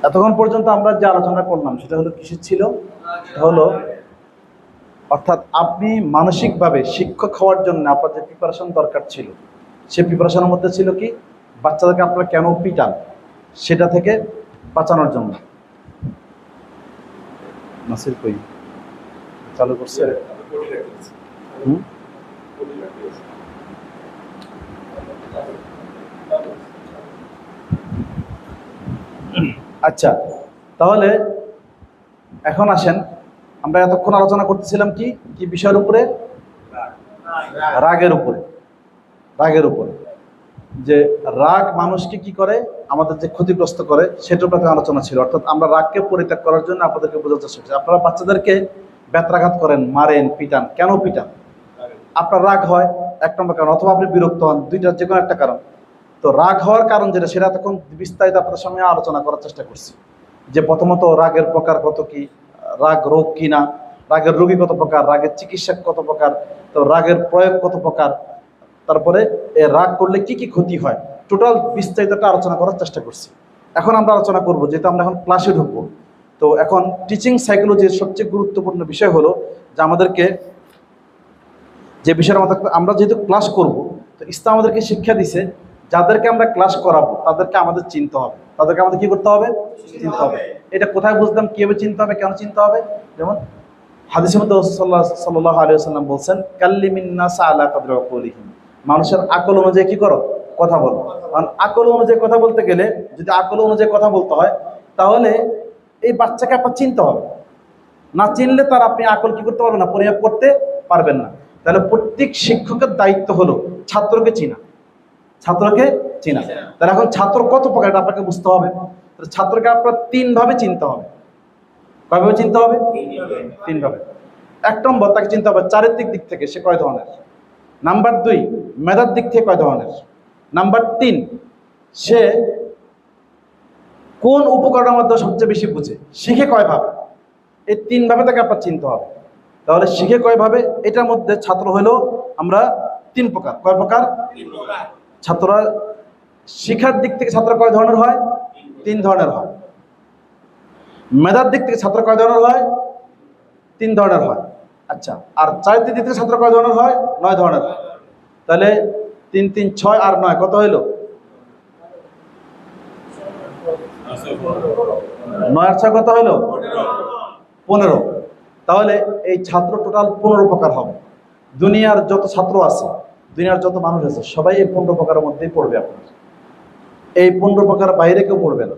এতক্ষণ পর্যন্ত আমরা যে আলোচনা করলাম সেটা হলো কিসের ছিল? হলো অর্থাৎ আপনি মানসিকভাবে শিক্ষক হওয়ার জন্য আপনার যে প্রিপারেশন দরকার ছিল, সেই প্রিপারেশনের মধ্যে ছিল কি বাচ্চাদেরকে আপনারা কেন পিটান সেটা থেকে বাঁচানোর জন্য। নাসির কই চালু করছে? আচ্ছা, তাহলে এখন আসেন, আমরা এতক্ষণ আলোচনা করতেছিলাম কি কি বিষয়ের উপরে? রাগের উপরে। রাগের উপরে, যে রাগ মানুষকে কি করে, আমাদের যে ক্ষতিগ্রস্ত করে সেটার উপরে আলোচনা ছিল। অর্থাৎ আমরা রাগকে পরিত্যাগ করার জন্য আপনাদেরকে বোঝার চেষ্টা করছি। আপনারা বাচ্চাদেরকে ব্যত্রাঘাত করেন, মারেন, পিটান, কেন পিটান? আপনার রাগ হয় এক নম্বর কারণ, অথবা আপনি বিরক্ত হন, দুইটার যে কোনো একটা কারণ। তো রাগ হওয়ার কারণ যেটা, সেটা তখন বিস্তারিত আপনাদের সামনে আলোচনা করার চেষ্টা করছি। যে প্রথমত রাগের প্রকার কত কি, রাগ রোগ কিনা, রাগের রোগী কত প্রকার, রাগের চিকিৎসা কত প্রকার, তো রাগের প্রয়োগ কত প্রকার, তারপরে এ রাগ করলে কি কি ক্ষতি হয়, টোটাল বিস্তারিতটা আলোচনা করার চেষ্টা করছি। এখন আমরা আলোচনা করব, যেহেতু আমরা এখন ক্লাসে ঢুকবো, তো এখন টিচিং সাইকোলজির সবচেয়ে গুরুত্বপূর্ণ বিষয় হলো যে আমাদেরকে যে বিষয়টা আমরা যেহেতু ক্লাস করব, তো ইসলাম আমাদেরকে শিক্ষা দিছে যাদেরকে আমরা ক্লাস করাবো তাদেরকে আমাদের চিনতে হবে। তাদেরকে আমাদের কি করতে হবে? চিনতে হবে। এটা কোথায় বুঝলাম কিভাবে চিনতে হবে, কেন চিনতে হবে? যেমন হাদিসের মধ্যে রাসূলুল্লাহ সাল্লাল্লাহু আলাইহি ওয়াসাল্লাম বলছেন, কাল্লিমিন নাস আলা কদরি উকুলিহিম, মানুষের আকল অনুযায়ী কি করো? কথা বলো। কারণ আকল অনুযায়ী কথা বলতে গেলে, যদি আকল অনুযায়ী কথা বলতে হয়, তাহলে এই বাচ্চাকে আপনার চিনতে হবে। না চিনলে তার আপনি আকল কি করতে পারবেন না, পরিমাপ করতে পারবেন না। তাহলে প্রত্যেক শিক্ষকের দায়িত্ব হলো ছাত্রকে চিনা, ছাত্রকে চিনা। তাহলে এখন ছাত্র কত প্রকার এটা আপনাকে বুঝতে হবে। ছাত্রকে আপনার তিন ভাবে চিনতে হবে। কয়ভাবে চিনতে হবে? তিন ভাবে। এক নম্বর, তাকে চিনতে হবে চারিত্রিক দিক থেকে সে কয় ধরনের। নাম্বার দুই, মেধার দিক থেকে কয় ধরনের। নাম্বার তিন, সে কোন উপকরণের মধ্যে সবচেয়ে বেশি বুঝে, শিখে কয় ভাবে। এই তিন ভাবে তাকে আপনার চিনতে হবে। তাহলে শিখে কয় ভাবে, এটার মধ্যে ছাত্র হলো আমরা তিন প্রকার। কয় প্রকার? ছাত্ররা শিক্ষার দিক থেকে ছাত্র কয় ধরনের হয়? তিন ধরনের হয়। মেধার দিক থেকে ছাত্র কয় ধরনের হয়? তিন ধরনের হয়। আচ্ছা, আর চারিত্রিক দিক থেকে ছাত্র কয় ধরনের হয়? 9 ধরনের হয়। তাহলে 3 3 6 আর 9 কত হইল? 9 আর 6 কত হইল? 15। তাহলে এই ছাত্র টোটাল 15 প্রকার হবে। দুনিয়ার যত ছাত্র আছে, দুনিয়ার যত মানুষ আছে, সবাই এই 15 প্রকারের মধ্যেই পড়বে। আপনার এই 15 প্রকার বাইরে কেউ পড়বে না।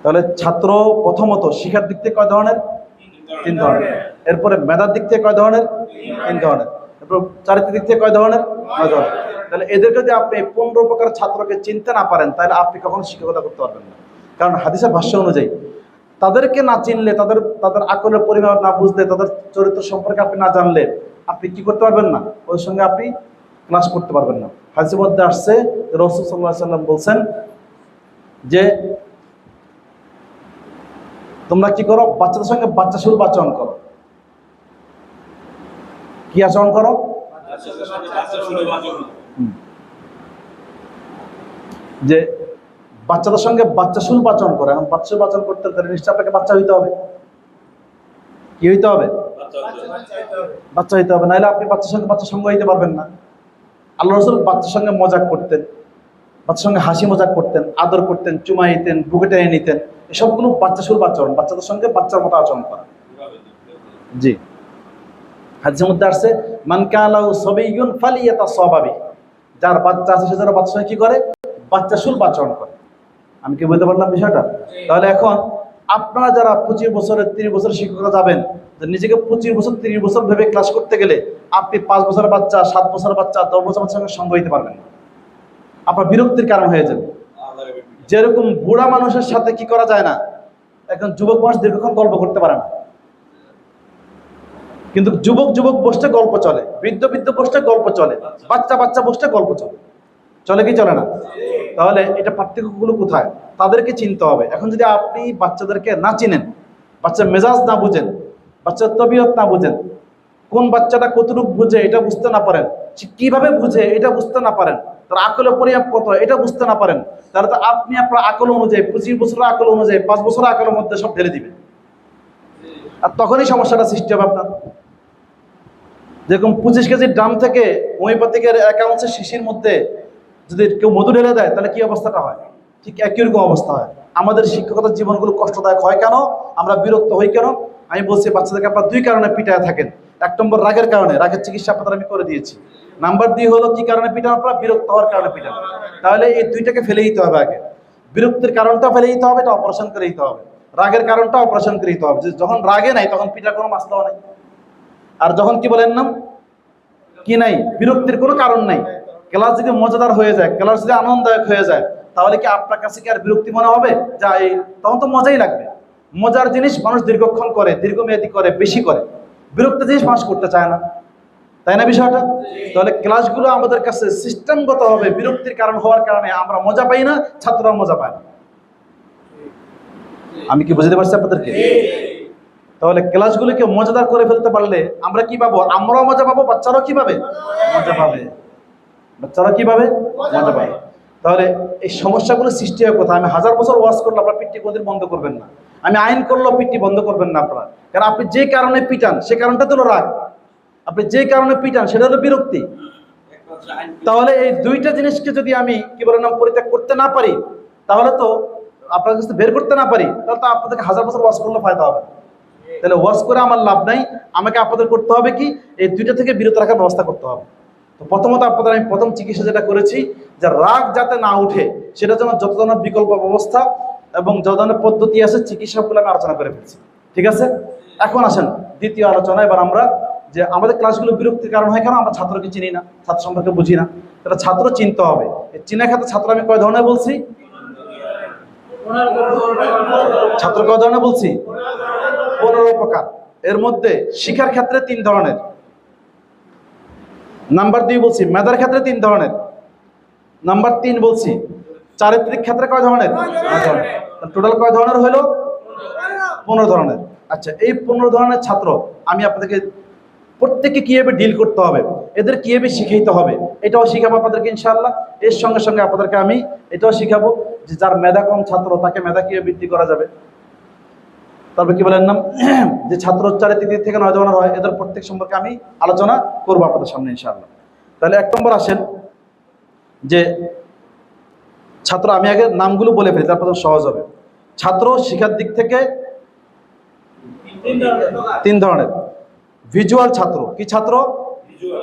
তাহলে ছাত্র প্রথমত শিক্ষার দিক থেকে কয় ধরনের? 3 ধরনের। এরপরে মেধার দিক থেকে কয় ধরনের? 3 ধরনের। এরপর চারিত্রিক দিক থেকে কয় ধরনের? 9 ধরনের। তাহলে এদেরকে যদি আপনি 15 প্রকার ছাত্রকে চিনতে না পারেন, তাহলে আপনি কখনো শিক্ষকতা করতে পারবেন না। কারণ হাদিসের ভাষ্য অনুযায়ী তাদেরকে না চিনলে, তাদের আকলের পরিমাণ না বুঝলে, তাদের চরিত্র সম্পর্কে আপনি না জানলে, আপনি কি করতে পারবেন না? ওর সঙ্গে আপনি ক্লাস করতে পারবেন না। হাদিসের মধ্যে আসছে, রাসূল সাল্লাল্লাহু আলাইহি ওয়াসাল্লাম বলছেন যে তোমরা কি করো? বাচ্চাদের সঙ্গে বাচ্চা সুলভ আচরণ করো। কি আচরণ করো? যে বাচ্চাদের সঙ্গে বাচ্চা সুলভ আচরণ করো। এখন বাচ্চা সুলভ আচরণ করতে হলে নিশ্চয়ই আপনাকে বাচ্চা হইতে হবে। কি হইতে হবে? বাচ্চা হইতে হবে, নাহলে আপনি বাচ্চার সঙ্গে বাচ্চার সঙ্গ হইতে পারবেন না। আল্লাহ রাসূল বাচ্চার সঙ্গে মজাক করতেন, বাচ্চার সঙ্গে হাসি মজাক করতেন, আদর করতেন, চুমা দিতেন, বুকে টেনে নিতেন। এসবগুলো বাচ্চা সুলভ আচরণ, বাচ্চাদের সঙ্গে বাচ্চার মতো আচরণ করা। জি, হাদিসের মধ্যে আসছে, মান কানা লাহু সাবিয়্যুন ফালিয়াতাসাবা বিহি, যার বাচ্চা আছে সে যেন বাচ্চার সঙ্গে কি করে? বাচ্চা সুলভ আচরণ করে। আমি কি বলতে পারলাম বিষয়টা? তাহলে এখন আপনারা যারা 25 বছরের 30 বছরের শিক্ষকরা যাবেন, নিজেকে 25 বছর 30 বছর ভেবে ক্লাস করতে গেলে আপনি 5 বছরের বাচ্চা, 7 বছরের বাচ্চা, 10 বছরের বাচ্চার সঙ্গে সঙ্গ হইতে পারবেন না। আপনার বিরক্তির কারণ হয়ে যাবে। যেরকম বুড়া মানুষের সাথে কি করা যায় না, এখন যুবক মানুষ দীর্ঘক্ষণ গল্প করতে পারে না। কিন্তু যুবক যুবক বসতে গল্প চলে, বৃদ্ধ বৃদ্ধ বসতে গল্প চলে, বাচ্চা বাচ্চা বসতে গল্প চলে। চলে কি চলে না? তাহলে এটা পার্থক্যগুলো কোথায়? তাদেরকে চিনতে হবে। এখন যদি আপনি বাচ্চাদেরকে না চিনেন, বাচ্চার মেজাজ না বুঝেন, বাচ্চার তবিয়ত না বুঝেন, কোন বাচ্চাটা কতটুকু বুঝে এটা বুঝতে না পারেন, কিভাবে বুঝে এটা বুঝতে না পারেন, তার আকলের পরিমাপ কত এটা বুঝতে না পারেন, তাহলে তো আপনি আপনার আকল অনুযায়ী 25 বছরের আকল অনুযায়ী 5 বছরের আকলের মধ্যে সব ঢেলে দিবেন, আর তখনই সমস্যাটা সৃষ্টি হবে আপনার। যেরকম 25 কেজির ড্রাম থেকে হোমিওপ্যাথিকের 1 আউন্সের শিশির মধ্যে যদি কেউ মধু ঢেলে দেয় তাহলে কি অবস্থাটা হয়, ঠিক একই রকম অবস্থা হয়। আমাদের শিক্ষকতার জীবনগুলো কষ্টদায়ক হয় কেন, আমরা বিরক্ত হই কেন? আমি বলছি বাচ্চাদেরকে আপনার 2 কারণে পিটায় থাকেন। 1 নম্বর রাগের কারণে, রাগের চিকিৎসা আপনাদের আমি করে দিয়েছি। নাম্বার 2 হলো কি কারণে পিটান আপনারা, বিরক্ত হওয়ার কারণে পিটান। তাহলে এই 2টাকে ফেলে দিতে হবে আগে। বিরক্তির কারণটা ফেলে দিতে হবে, এটা অপারেশন করে দিতে হবে। রাগের কারণটা অপারেশন করে দিতে হবে। যখন রাগে নাই তখন পিটার কোনো মাসলা নাই। আর যখন কি বলেন না কি নাই, বিরক্তির কোনো কারণ নাই, ক্লাস যদি মজাদার হয়ে যায়, ক্লাস যদি আনন্দদায়ক হয়ে যায়, তাহলে কি আপনার কাছে কি আর বিরক্তি মনে হবে? যা এই তখন তো মজাই লাগবে। মজার জিনিস মানুষ দীর্ঘক্ষণ করে, দীর্ঘমেয়াদী করে, বেশি করে। বিরক্ত জিনিস মানুষ করতে চায় না, তাই না বিষয়টা? তাহলে ক্লাসগুলো আমাদের কাছে সিস্টেমগত হবে। বিরক্তির কারণ হওয়ার কারণে আমরা মজা পাই না, ছাত্ররা মজা পায় না। আমি কি বুঝতে পারছি আপনাদেরকে? তাহলে ক্লাসগুলিকে মজাদার করে ফেলতে পারলে আমরা কি পাবো? আমরাও মজা পাবো, বাচ্চারাও কি পাবে? মজা পাবে। বাচ্চারা কি পাবে? মজা পাবে। তাহলে এই সমস্যাগুলো সৃষ্টি হয় কোথায়? আমি 1000 বছর ওয়াজ করলে আপনার পিটি কোনদিন বন্ধ করবেন না, আমি আইন করলেও পিটি বন্ধ করবেন না আপনারা। কারণ আপনি যে কারণে পিটান সে কারণটা তো হলো রাগ, আপনি যে কারণে পিটান সেটা হলো বিরক্তি। তাহলে এই 2টা জিনিসকে যদি আমি কি বলে নাম পরিত্যাগ করতে না পারি, তাহলে তো আপনার কাছে বের করতে না পারি, তাহলে তো আপনাদেরকে 1000 বছর ওয়াজ করলে ফায়দা হবে। তাহলে ওয়াজ করে আমার লাভ নাই, আমাকে আপনাদের করতে হবে কি, এই 2টা থেকে বিরত রাখার ব্যবস্থা করতে হবে। তো প্রথমত আপনাদের আমি প্রথম চিকিৎসা যেটা করেছি, যে রাগ যাতে না উঠে সেটার জন্য যত ধরনের বিকল্প ব্যবস্থা এবং যত ধরনের পদ্ধতি আছে চিকিৎসাগুলো আমি আলোচনা করে ফেলছি, ঠিক আছে? এখন আসেন দ্বিতীয় আলোচনা। এবার আমরা যে আমাদের ক্লাসগুলো বিরক্তির কারণ হয় কেন, আমরা ছাত্রকে চিনি না, ছাত্র সম্পর্কে বুঝি না। তাহলে ছাত্র চিনতে হবে। এই চিনা খাতে ছাত্র আমি কয় ধরনের বলছি? ছাত্র কয় ধরনের বলছি? 15 প্রকার। এর মধ্যে শিক্ষার ক্ষেত্রে 3 ধরনের। নাম্বার 2 বলছি মেধার ক্ষেত্রে 3 ধরনের। নাম্বার 3 বলছি চারিত্রিক ক্ষেত্রে কয় ধরনের? 5 ধরনের। টোটাল কয় ধরনের হলো? 15 ধরনের। আচ্ছা, এই 15 ধরনের ছাত্র আমি আপনাদেরকে প্রত্যেককে কিভাবে ডিল করতে হবে, এদের কিভাবে শিখাইতে হবে, এটাও শিখাবো আপনাদেরকে ইনশাআল্লাহ। এর সঙ্গে সঙ্গে আপনাদেরকে আমি এটাও শিখাবো যে যার মেধা কম ছাত্র তাকে মেধা কিভাবে বৃদ্ধি করা যাবে। তারপর কি বলেন নাম যে ছাত্র চারিত্রিক দিক থেকে 9 ধরনের হয়, এদের প্রত্যেক সম্পর্কে আমি আলোচনা করবো আপনাদের সামনে ইনশাআল্লাহ। তাহলে 1 নম্বর আসেন যে ছাত্র, আমি আগে নামগুলো বলে ফেলি তারপর সহজ হবে। ছাত্র শিক্ষার দিক থেকে 3 ধরনের। ভিজুয়াল ছাত্র। কি ছাত্র?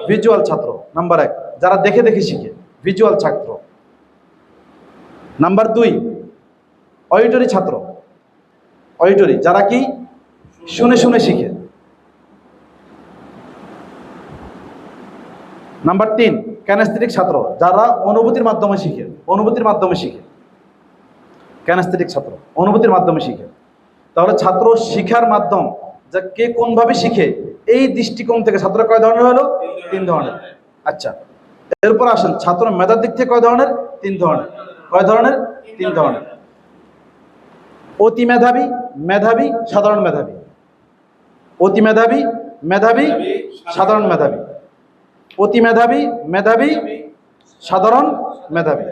ভিজুয়াল ছাত্র। নাম্বার 1 যারা দেখে দেখে শিখে, ভিজুয়াল ছাত্র। নাম্বার 2 অডিটরি ছাত্র। অডিটরি যারা কি শুনে শুনে শিখে। নাম্বার 3 ক্যানেস্থেটিক ছাত্র, যারা অনুভূতির মাধ্যমে শিখে। অনুভূতির মাধ্যমে শিখে ক্যানেস্থেটিক ছাত্র, অনুভূতির মাধ্যমে শিখে। তাহলে ছাত্র শিক্ষার মাধ্যম যা কে কোনভাবে শিখে, এই দৃষ্টিকোণ থেকে ছাত্র কয় ধরনের হলো? 3 ধরনের। আচ্ছা, এরপর আসেন ছাত্র মেধার দিক থেকে কয় ধরনের? 3 ধরনের। কয় ধরনের? 3 ধরনের। অতি মেধাবী, মেধাবী, সাধারণ মেধাবী। অতি মেধাবী, মেধাবী, সাধারণ মেধাবী। অতি মেধাবী, মেধাবী, সাধারণ মেধাবী।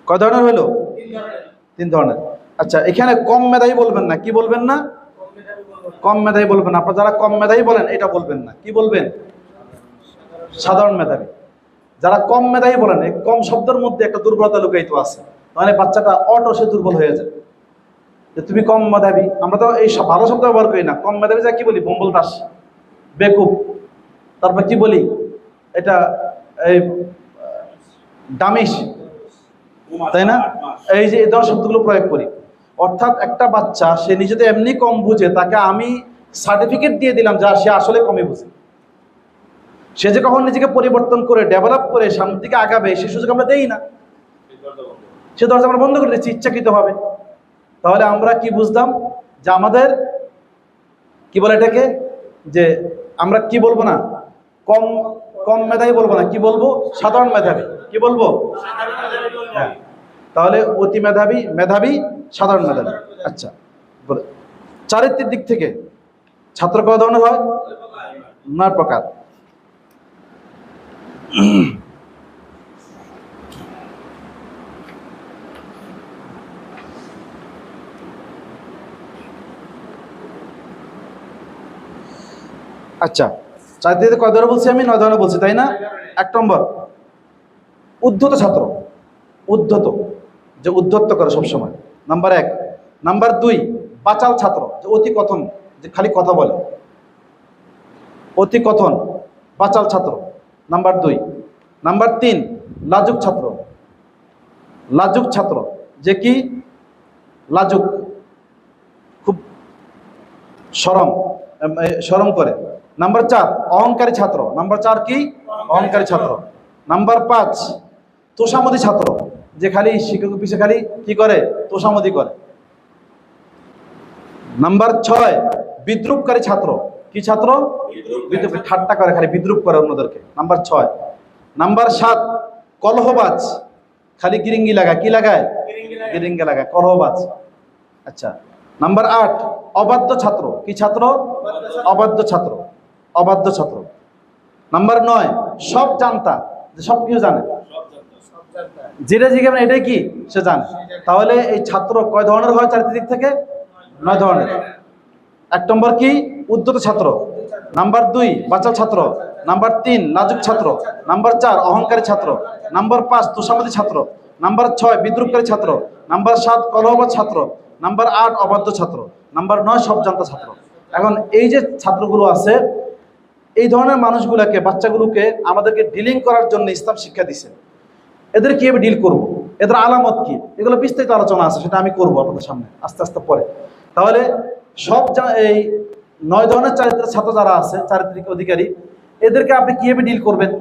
কয় ধরনের হলো? 3 ধরনের। আচ্ছা, এখানে কম মেধাবী বলবেন না। কি বলবেন না? কম মেধাবী বলবেন না। আপনারা যারা কম মেধাবী বলেন এটা বলবেন না। কি বলবেন? সাধারণ মেধাবী। যারা কম মেধাবী বলেন, এই কম শব্দের মধ্যে একটা দুর্বলতা লুকায়িত আছে, মানে বাচ্চাটা অটো সে দুর্বল হয়ে যায়। যে তুমি কম মেধাবী, আমরা তো এই ভালো শব্দ ব্যবহার করি না। কম মেধাবী যা কি বলি? বম্বল দাস, বেকুব। তারপর কি বলি? এটা এই ডামিস, তাই না? এই যে এই ধরনের শব্দগুলো প্রয়োগ করি। অর্থাৎ একটা বাচ্চা সে নিজেতে এমনি কম বুঝে, তাকে আমি সার্টিফিকেট দিয়ে দিলাম যা সে আসলে কমই বুঝে। সে যে কখন নিজেকে পরিবর্তন করে ডেভেলপ করে সামনের দিকে আগাবে সে সুযোগ আমরা দেই না, সে দরজা আমরা বন্ধ করে দিচ্ছি ইচ্ছাকৃত হবে। তাহলে আমরা কি বুঝলাম? যে আমাদের কি বলে এটাকে, যে আমরা কি বলবো না, কম কম মেধাবী বলবো না, কি বলবো? সাধারণ মেধাবী। কি বলবো? হ্যাঁ। তাহলে অতি মেধাবী, মেধাবী, সাধারণ মেধাবী। আচ্ছা, চারিত্রিক দিক থেকে ছাত্র কয় ধরনের হয়? 9 প্রকার। আচ্ছা, 4 থেকে কয় ধরনের বলছি আমি? 9 ধরনের বলছি, তাই না? 1 নম্বর উদ্ধত ছাত্র, উদ্ধত, যে উদ্ধত্ত করে সবসময়, নাম্বার 1। নাম্বার 2 বাচাল ছাত্র, যে অতি কথন, যে খালি কথা বলে, অতি কথন বাচাল ছাত্র, নাম্বার 2। নাম্বার 3 লাজুক ছাত্র, লাজুক ছাত্র, যে কি লাজুক, খুব শরম শরম করে। নাম্বার 4 অহংকারী ছাত্র, নাম্বার 4 কি অহংকারী ছাত্র। নাম্বার 5 তোষামোদী ছাত্র, যে খালি শিক্ষকের পিছে খালি কি করে, তোষামোদী করে। নাম্বার 6 বিদ্রুপকারী ছাত্র, কি ছাত্র? বিদ্রুপ, ঠাট্টা করে, খালি বিদ্রুপ করে অন্যদেরকে, নাম্বার 6। নাম্বার 7 কলহবাজ, খালি গিরিঙ্গি লাগায়, কি লাগায়? গিরিঙ্গি লাগায়, কলহবাজ। আচ্ছা, নাম্বার 8 অবাধ্য ছাত্র, কি ছাত্র? অবাধ্য ছাত্র, অবাধ্য ছাত্র। নাম্বার 9 সব জানতা, যে সব কিছু জানে, যেটা জিজ্ঞাসা এটাই কি সে জানে। তাহলে এই ছাত্র কয় ধরনের হয় চারিত্রিক থেকে? 9 ধরনের। 1 নম্বর কি উদ্ধত ছাত্র, নাম্বার 2 বাচাল ছাত্র, নাম্বার 3 লাজুক ছাত্র, নাম্বার 4 অহংকারী ছাত্র, নাম্বার 5 তোষামোদী ছাত্র, নাম্বার 6 বিদ্রুপকারী ছাত্র, নাম্বার 7 কলহবাজ ছাত্র, নাম্বার 8 অবাধ্য ছাত্র, নাম্বার 9 সব জানতা ছাত্র। এখন এই যে ছাত্রগুলো আছে, এই ধরনের মানুষগুলোকে, বাচ্চাগুলোকে আমাদেরকে ডিলিং করার জন্য ইসলাম শিক্ষা দিছে। এদের কিভাবে ডিল করব, এদের আলামত কি, এগুলো বিস্তারিত আলোচনা আছে, সেটা আমি করবো আপনাদের সামনে আস্তে আস্তে পরে। তাহলে সব এই 9 ধরনের চারিত্রিক ছাত্র যারা আছে, চারিত্রিক অধিকারী, এদেরকে আপনি কিভাবে ডিল করবেন?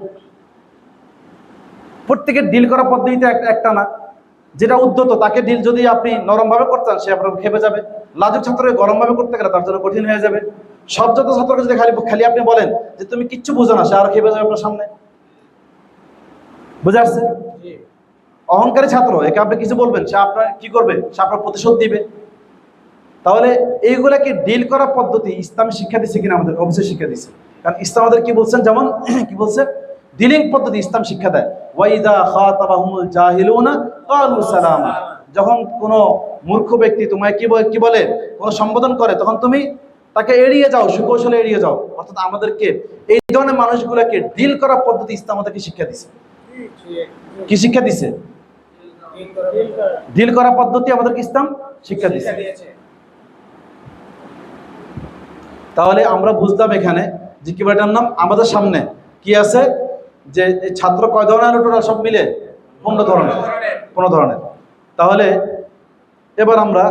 প্রত্যেকের ডিল করার পদ্ধতিতে একটা না। যেটা উদ্ধত তাকে ডিল যদি আপনি নরম ভাবে করতে চান, সে আপনার খেপে যাবে। লাজুক ছাত্রকে গরম ভাবে করতে গেলে তার জন্য কঠিন হয়ে যাবে। সব যত ছাত্রকে যদি খালি খালি আপনি বলেন যে তুমি কিচ্ছু বোঝো না, সে আরো খেপে যাবে আপনার সামনে। বুঝে আসছে? অহংকারী ছাত্র, একে আপনি কিছু বলবেন, সে আপনার কি করবে? সে আপনার প্রতিশোধ দিবে। তাহলে এইগুলাকে ডিল করার পদ্ধতি ইসলাম শিক্ষা দিচ্ছে কিনা? আমাদের অবশ্যই শিক্ষা দিচ্ছে। কারণ ইসলাম আমাদের কি বলছেন, যেমন কি বলছে, ডিলিং পদ্ধতি ইসলাম শিক্ষা দেয়। ওয়াইদা খাতাবাহুমুল জাহিলুনা ক্বালু সালামা, যখন কোনো মূর্খ ব্যক্তি তোমায় কি বলে, কোনো সম্বোধন করে, তখন তুমি তাকে এড়িয়ে যাও, সুকৌশলে এড়িয়ে যাও। অর্থাৎ আমাদেরকে এই ধরনের মানুষগুলোকে ডিল করার পদ্ধতি ইসলাম আমাদেরকে শিক্ষা দিচ্ছে। কি শিক্ষা দিছে? ডিল করার পদ্ধতি আমাদেরকে ইসলাম শিক্ষা দিচ্ছে। তাহলে আমরা বুঝলাম এখানে যে কি এটার নাম আমাদের সামনে কি আছে, যে ছাত্র কয় ধরনের? টোটাল সব মিলে 15 ধরনের, 15 ধরনের। তাহলে এবার আমরা